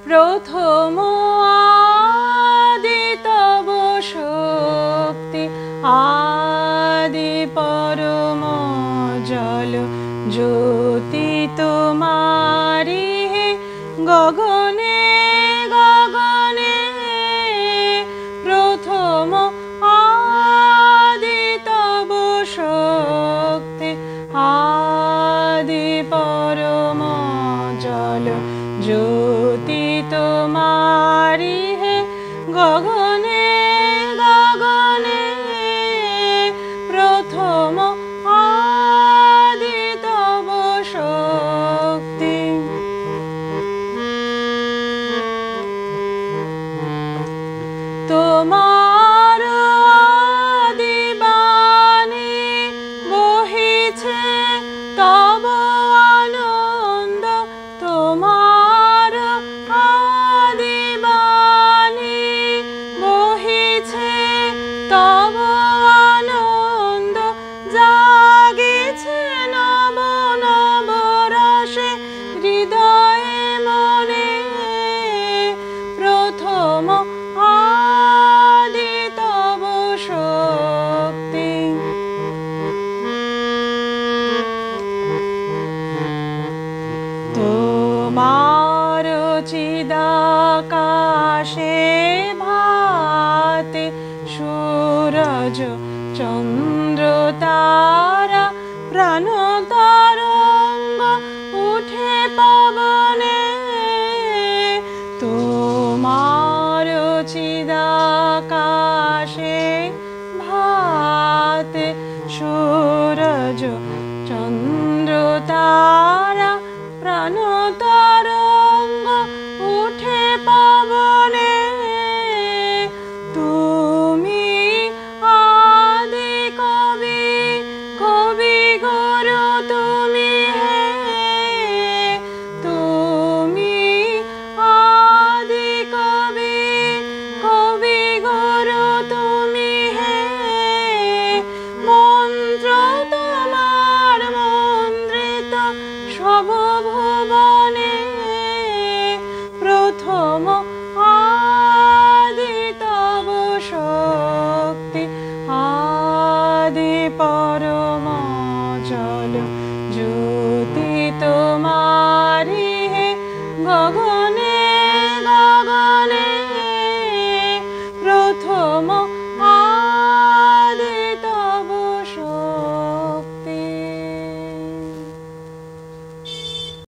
প্রথম আদি তব শক্তি, আদি পরম জল জ্যোতি তোমারি হে গগনে গগনে। প্রথম আদি তব শক্তি, আদি পরম জল জ্যোতি তোমারি হে গগনে গগনে। প্রথম আদি তব শক্তি। তোমার আদি বাণী বহিছে তব আনন্দ, তোমার আদি বাণী বহিছে তব আনন্দ। জাগিছে নব নব রসে হৃদয়ে মনে। প্রথম আদি তব শক্তি। তোমার চিদাকাশে ভাতে সূরজ চন্দ্র তারা প্রাণ